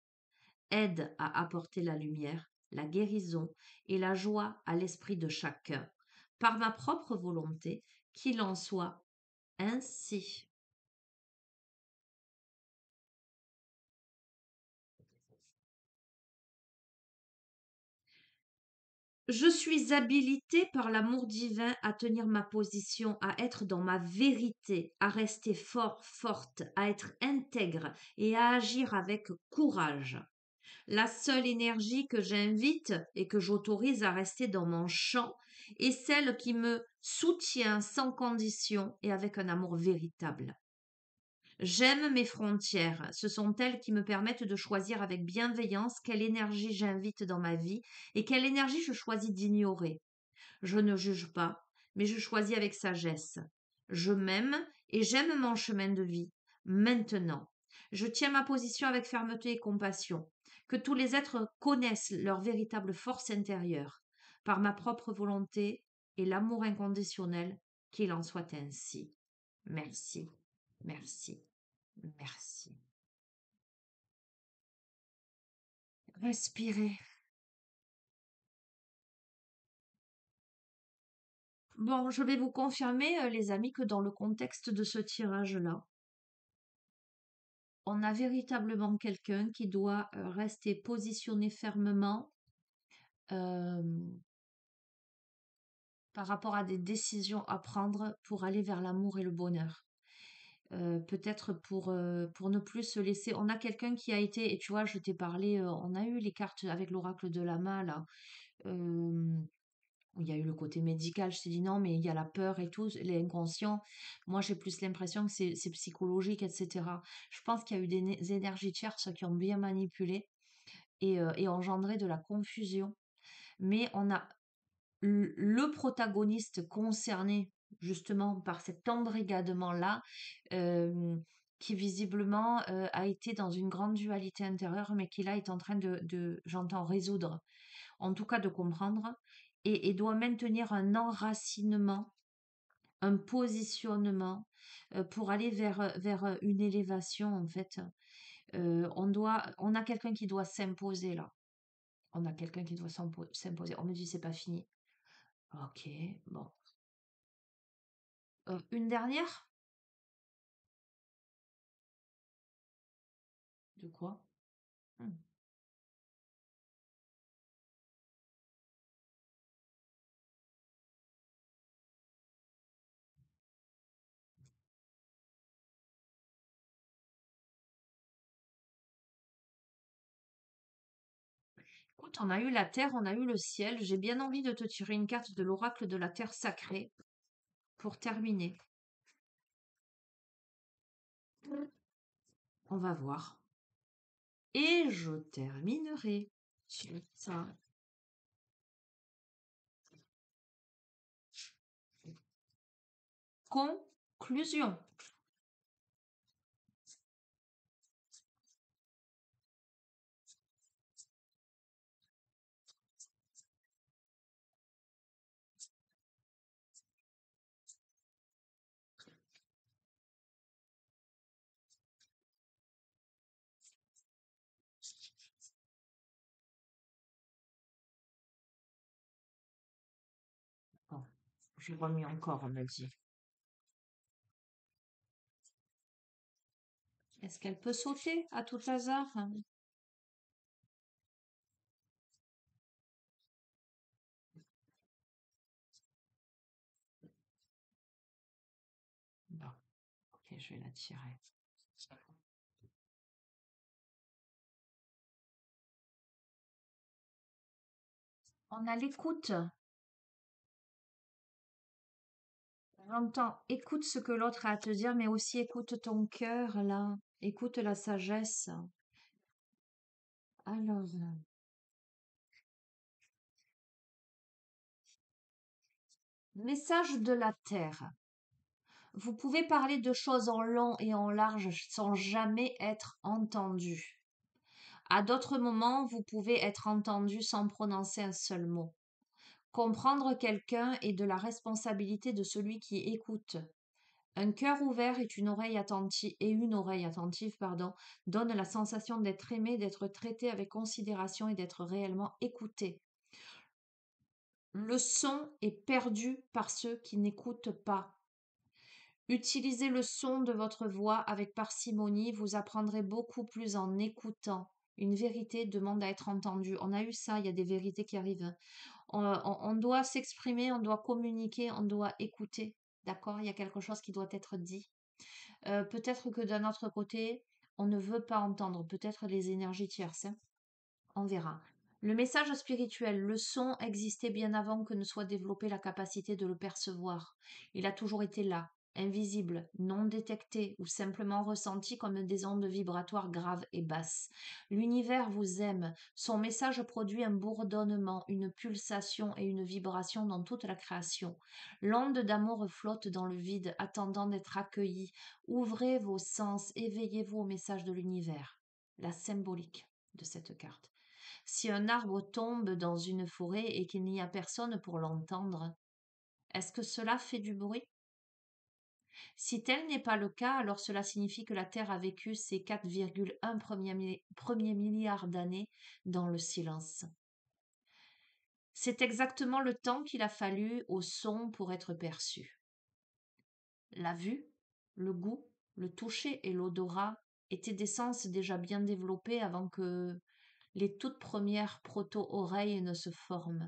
aident à apporter la lumière, la guérison et la joie à l'esprit de chacun, par ma propre volonté, qu'il en soit ainsi. Je suis habilitée par l'amour divin à tenir ma position, à être dans ma vérité, à rester fort, forte, à être intègre et à agir avec courage. La seule énergie que j'invite et que j'autorise à rester dans mon champ est celle qui me soutient sans condition et avec un amour véritable. J'aime mes frontières. Ce sont elles qui me permettent de choisir avec bienveillance quelle énergie j'invite dans ma vie et quelle énergie je choisis d'ignorer. Je ne juge pas, mais je choisis avec sagesse. Je m'aime et j'aime mon chemin de vie. Maintenant, je tiens ma position avec fermeté et compassion. Que tous les êtres connaissent leur véritable force intérieure, par ma propre volonté et l'amour inconditionnel, qu'il en soit ainsi. Merci, merci, merci. Respirez. Bon, je vais vous confirmer, les amis, que dans le contexte de ce tirage-là, on a véritablement quelqu'un qui doit rester positionné fermement euh, par rapport à des décisions à prendre pour aller vers l'amour et le bonheur. Peut-être pour ne plus se laisser. On a quelqu'un qui a été, et tu vois, je t'ai parlé, on a eu les cartes avec l'oracle de Lama, là. euh, il y a eu le côté médical, je t'ai dit non, mais il y a la peur et tout, l'inconscient. Moi, j'ai plus l'impression que c'est psychologique, etc. Je pense qu'il y a eu des énergies tierces qui ont bien manipulé et engendré de la confusion. Mais on a le protagoniste concerné justement par cet embrigadement-là, euh, qui visiblement a été dans une grande dualité intérieure, mais qui là est en train j'entends, résoudre, en tout cas de comprendre, et doit maintenir un enracinement, un positionnement pour aller vers une élévation en fait. On a quelqu'un qui doit s'imposer là. On a quelqu'un qui doit s'imposer. On me dit c'est pas fini. Ok, bon. Une dernière? De quoi? Hmm. Écoute, on a eu la terre, on a eu le ciel. J'ai bien envie de te tirer une carte de l'oracle de la terre sacrée pour terminer. On va voir. Et je terminerai sur ça. Conclusion. Bon, je remets encore, on me dit. Est-ce qu'elle peut sauter à tout hasard? Bon, ok, je vais la tirer. On a l'écoute. J'entends, écoute ce que l'autre a à te dire, mais aussi écoute ton cœur, là. Écoute la sagesse. Alors, message de la Terre. Vous pouvez parler de choses en long et en large sans jamais être entendu. À d'autres moments, vous pouvez être entendu sans prononcer un seul mot. Comprendre quelqu'un est de la responsabilité de celui qui écoute. Un cœur ouvert et une oreille attentive, pardon, donne la sensation d'être aimé, d'être traité avec considération et d'être réellement écouté. Le son est perdu par ceux qui n'écoutent pas. Utilisez le son de votre voix avec parcimonie, vous apprendrez beaucoup plus en écoutant. Une vérité demande à être entendue. On a eu ça, il y a des vérités qui arrivent. On doit s'exprimer, on doit communiquer, on doit écouter. D'accord? Il y a quelque chose qui doit être dit. Peut-être que d'un autre côté, on ne veut pas entendre. Peut-être les énergies tierces, hein. On verra. Le message spirituel, le son existait bien avant que ne soit développée la capacité de le percevoir. Il a toujours été là. invisibles, non détectées ou simplement ressenties comme des ondes vibratoires graves et basses. L'univers vous aime. Son message produit un bourdonnement, une pulsation et une vibration dans toute la création. L'onde d'amour flotte dans le vide, attendant d'être accueillie. Ouvrez vos sens, éveillez-vous au message de l'univers. La symbolique de cette carte. Si un arbre tombe dans une forêt et qu'il n'y a personne pour l'entendre, est-ce que cela fait du bruit? Si tel n'est pas le cas, alors cela signifie que la Terre a vécu ses 4,1 premiers milliards d'années dans le silence. C'est exactement le temps qu'il a fallu au son pour être perçu. La vue, le goût, le toucher et l'odorat étaient des sens déjà bien développés avant que les toutes premières proto-oreilles ne se forment.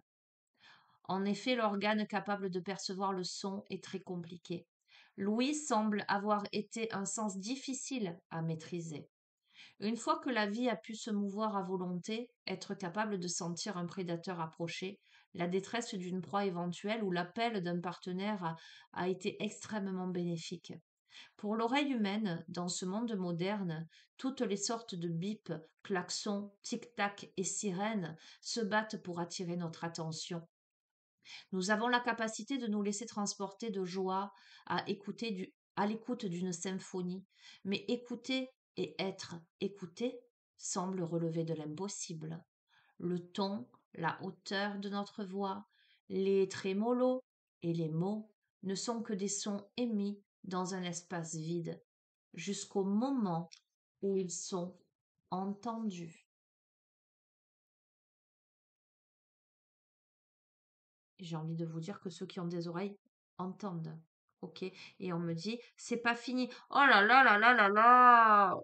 En effet, l'organe capable de percevoir le son est très compliqué. L'ouïe semble avoir été un sens difficile à maîtriser. Une fois que la vie a pu se mouvoir à volonté, être capable de sentir un prédateur approcher, la détresse d'une proie éventuelle ou l'appel d'un partenaire a été extrêmement bénéfique. Pour l'oreille humaine, dans ce monde moderne, toutes les sortes de bips, klaxons, tic-tac et sirènes se battent pour attirer notre attention. Nous avons la capacité de nous laisser transporter de joie à l'écoute d'une symphonie, mais écouter et être écouté semble relever de l'impossible. Le ton, la hauteur de notre voix, les trémolos et les mots ne sont que des sons émis dans un espace vide, jusqu'au moment où ils sont entendus. J'ai envie de vous dire que ceux qui ont des oreilles entendent. Ok. Et on me dit, c'est pas fini. Oh là là là là là là.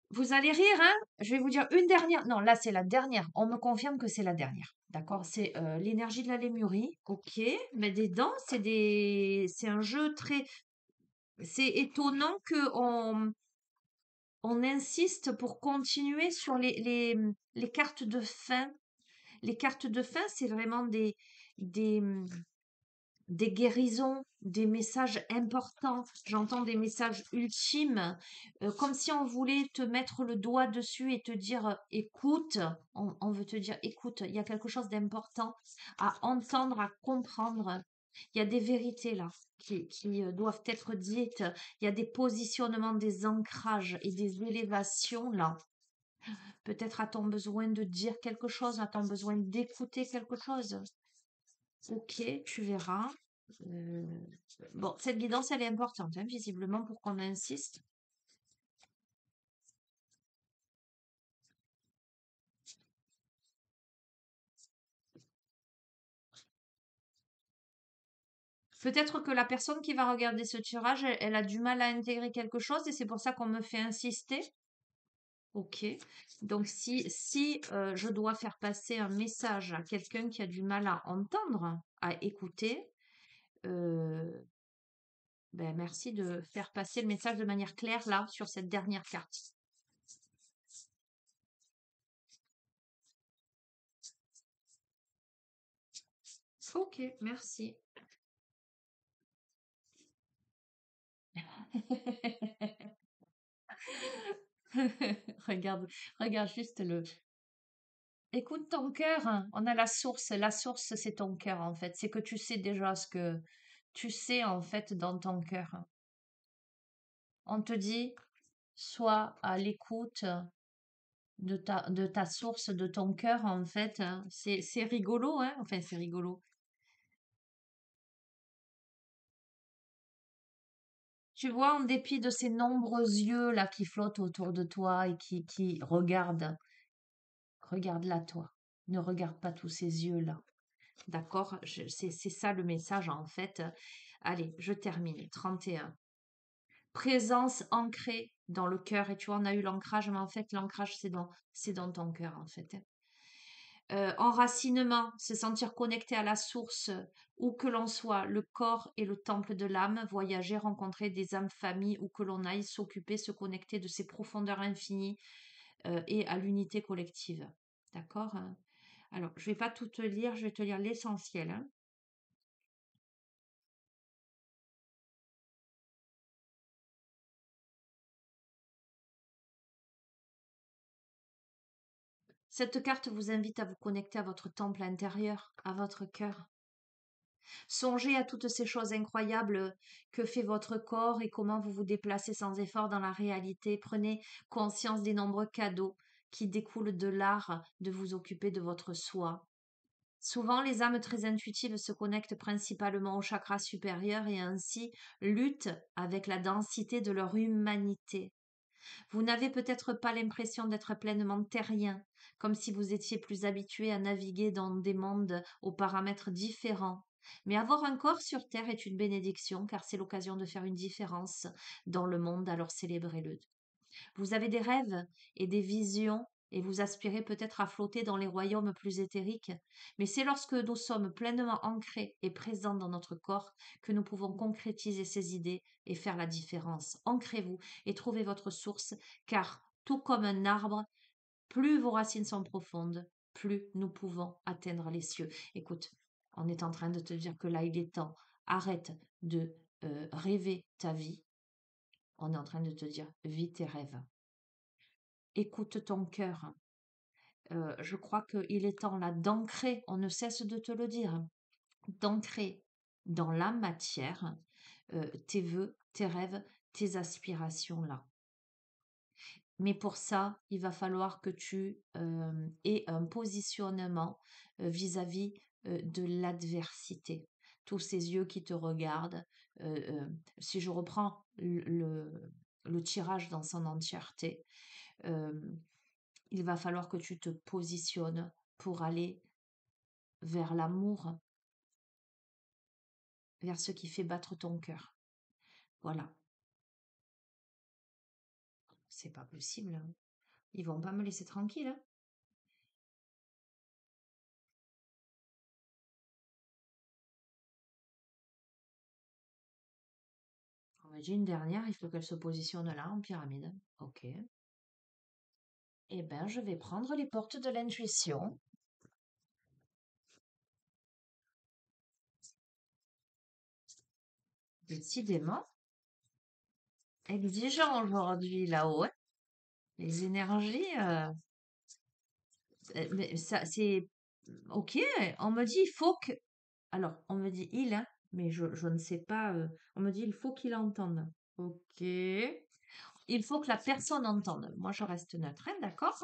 Vous allez rire, hein? Je vais vous dire une dernière. Non, là, c'est la dernière. On me confirme que c'est la dernière. D'accord? C'est l'énergie de la lémurie. Ok. Mais des dents, c'est un jeu très. C'est étonnant que on insiste pour continuer sur les cartes de fin. Les cartes de fin, c'est vraiment des, des guérisons, des messages importants, j'entends des messages ultimes, comme si on voulait te mettre le doigt dessus et te dire écoute, on veut te dire écoute, il y a quelque chose d'important à entendre, à comprendre. Il y a des vérités là qui doivent être dites. Il y a des positionnements, des ancrages et des élévations là. Peut-être a-t-on besoin de dire quelque chose, a-t-on besoin d'écouter quelque chose. Ok, tu verras. Euh, Bon, cette guidance, elle est importante, hein, visiblement, pour qu'on insiste. Peut-être que la personne qui va regarder ce tirage, elle a du mal à intégrer quelque chose et c'est pour ça qu'on me fait insister. Ok. Donc, si je dois faire passer un message à quelqu'un qui a du mal à entendre, à écouter, euh, ben merci de faire passer le message de manière claire là, sur cette dernière carte. Ok, merci. Regarde, regarde juste le. Écoute ton cœur, hein. On a la source. La source, c'est ton cœur, en fait. C'est que tu sais déjà ce que tu sais, en fait, dans ton cœur. On te dit, sois à l'écoute de ta source, de ton cœur, en fait. C'est rigolo, hein. Enfin, c'est rigolo. Tu vois, en dépit de ces nombreux yeux là qui flottent autour de toi et qui regardent, regarde-la toi. Ne regarde pas tous ces yeux-là. D'accord? C'est ça le message en fait. Allez, je termine. 31. Présence ancrée dans le cœur. Et tu vois, on a eu l'ancrage, mais en fait, l'ancrage, c'est dans ton cœur en fait. Enracinement, se sentir connecté à la source, où que l'on soit, le corps est le temple de l'âme, voyager, rencontrer des âmes familles, où que l'on aille, s'occuper, se connecter de ces profondeurs infinies et à l'unité collective. D'accord? Alors, je vais pas tout te lire, je vais te lire l'essentiel, hein. Cette carte vous invite à vous connecter à votre temple intérieur, à votre cœur. Songez à toutes ces choses incroyables que fait votre corps et comment vous vous déplacez sans effort dans la réalité. Prenez conscience des nombreux cadeaux qui découlent de l'art de vous occuper de votre soi. Souvent, les âmes très intuitives se connectent principalement au chakra supérieur et ainsi luttent avec la densité de leur humanité. Vous n'avez peut-être pas l'impression d'être pleinement terrien, comme si vous étiez plus habitué à naviguer dans des mondes aux paramètres différents. Mais avoir un corps sur Terre est une bénédiction, car c'est l'occasion de faire une différence dans le monde, alors célébrez-le. Vous avez des rêves et des visions et vous aspirez peut-être à flotter dans les royaumes plus éthériques, mais c'est lorsque nous sommes pleinement ancrés et présents dans notre corps que nous pouvons concrétiser ces idées et faire la différence. Ancrez-vous et trouvez votre source, car tout comme un arbre, plus vos racines sont profondes, plus nous pouvons atteindre les cieux. Écoute, on est en train de te dire que là, il est temps. Arrête de rêver ta vie. On est en train de te dire, vis tes rêves. Écoute ton cœur. Je crois qu'il est temps là d'ancrer, on ne cesse de te le dire, d'ancrer dans la matière tes vœux, tes rêves, tes aspirations là. Mais pour ça, il va falloir que tu aies un positionnement vis-à-vis de l'adversité. Tous ces yeux qui te regardent. Si je reprends le tirage dans son entièreté, euh, il va falloir que tu te positionnes pour aller vers l'amour, vers ce qui fait battre ton cœur. Voilà. C'est pas possible, hein. Ils vont pas me laisser tranquille, hein. On m'a dit une dernière, il faut qu'elle se positionne là, en pyramide. Ok. Eh ben, je vais prendre les portes de l'intuition. Décidément, exigeant aujourd'hui là-haut, hein. Les énergies, mais ça, c'est ok. On me dit, il faut que. Alors, on me dit il, hein, mais je ne sais pas. On me dit, il faut qu'il entende. Ok. Il faut que la personne entende. Moi, je reste neutre, hein, d'accord?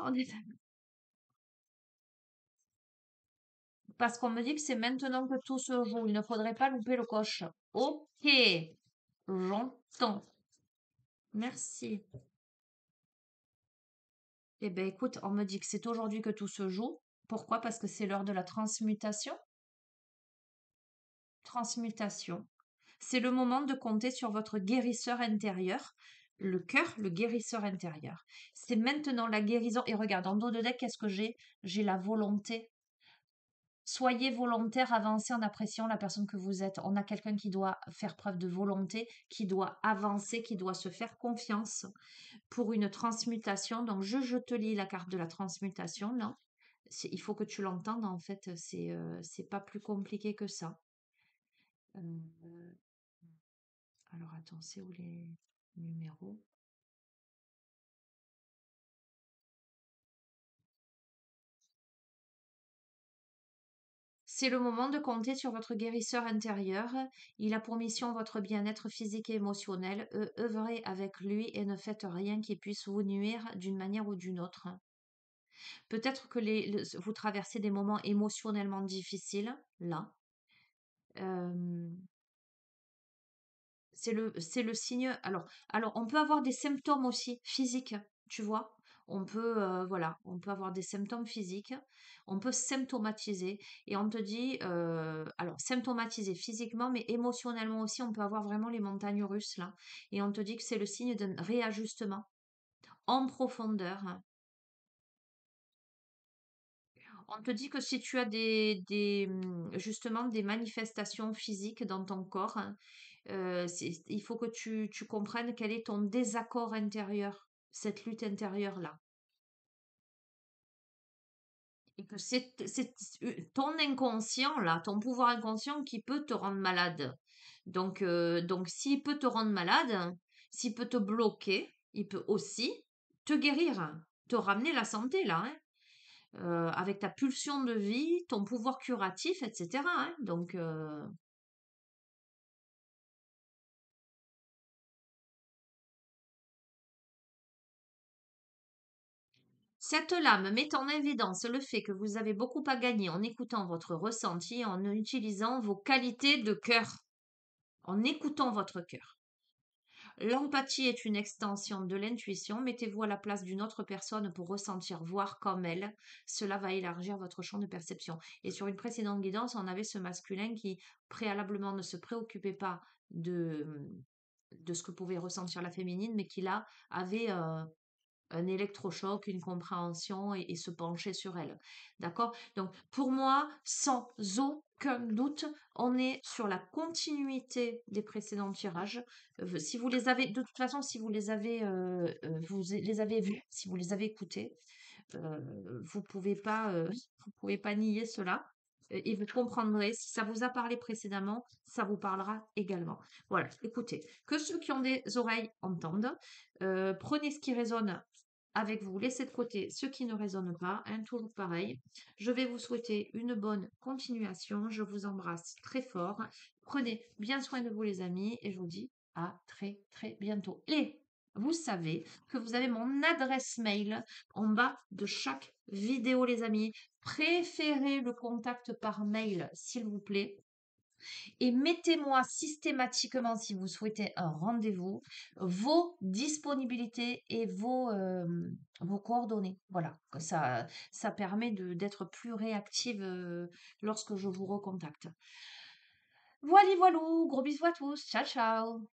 Parce qu'on me dit que c'est maintenant que tout se joue. Il ne faudrait pas louper le coche. Ok. J'entends. Merci. Eh bien, écoute, on me dit que c'est aujourd'hui que tout se joue. Pourquoi? Parce que c'est l'heure de la transmutation. Transmutation. C'est le moment de compter sur votre guérisseur intérieur, le cœur, le guérisseur intérieur. C'est maintenant la guérison. Et regarde, en dos de deck, qu'est-ce que j'ai? J'ai la volonté. Soyez volontaire, avancez en appréciant la personne que vous êtes. On a quelqu'un qui doit faire preuve de volonté, qui doit avancer, qui doit se faire confiance pour une transmutation. Donc, je te lis la carte de la transmutation, là. Il faut que tu l'entendes, en fait. C'est pas plus compliqué que ça. Euh, alors, attends, c'est où les numéros? C'est le moment de compter sur votre guérisseur intérieur. Il a pour mission votre bien-être physique et émotionnel. Œuvrez avec lui et ne faites rien qui puisse vous nuire d'une manière ou d'une autre. Peut-être que vous traversez des moments émotionnellement difficiles, là. Euh, c'est le signe. Alors, on peut avoir des symptômes aussi physiques, tu vois. Voilà, on peut avoir des symptômes physiques. On peut symptomatiser et on te dit, alors symptomatiser physiquement, mais émotionnellement aussi, on peut avoir vraiment les montagnes russes là. Et on te dit que c'est le signe d'un réajustement en profondeur. On te dit que si tu as justement des manifestations physiques dans ton corps, hein, il faut que tu comprennes quel est ton désaccord intérieur, cette lutte intérieure-là. Et que c'est ton inconscient, là, ton pouvoir inconscient qui peut te rendre malade. Donc s'il peut te rendre malade, s'il peut te bloquer, il peut aussi te guérir, te ramener la santé, là, hein. avec ta pulsion de vie, ton pouvoir curatif, etc., hein. Donc, cette lame met en évidence le fait que vous avez beaucoup à gagner en écoutant votre ressenti, en utilisant vos qualités de cœur, en écoutant votre cœur. L'empathie est une extension de l'intuition. Mettez-vous à la place d'une autre personne pour ressentir, voir comme elle. Cela va élargir votre champ de perception. Et sur une précédente guidance, on avait ce masculin qui préalablement ne se préoccupait pas de, de ce que pouvait ressentir la féminine, mais qui là avait un électrochoc, une compréhension et se pencher sur elle. D'accord? Donc, pour moi, sans aucun doute, on est sur la continuité des précédents tirages. Si vous les avez, de toute façon, si vous les avez vus, si vous les avez écoutés, vous pouvez pas nier cela. Et vous comprendrez, si ça vous a parlé précédemment, ça vous parlera également. Voilà, écoutez, que ceux qui ont des oreilles entendent. Prenez ce qui résonne avec vous, laissez de côté ce qui ne résonne pas, hein, toujours pareil. Je vais vous souhaiter une bonne continuation. Je vous embrasse très fort. Prenez bien soin de vous, les amis, et je vous dis à très très bientôt. Et vous savez que vous avez mon adresse mail en bas de chaque vidéo, les amis. Préférez le contact par mail, s'il vous plaît. Et mettez-moi systématiquement, si vous souhaitez un rendez-vous, vos disponibilités et vos coordonnées. Voilà, ça permet d'être plus réactive lorsque je vous recontacte. Voilà, voilà, gros bisous à tous. Ciao, ciao.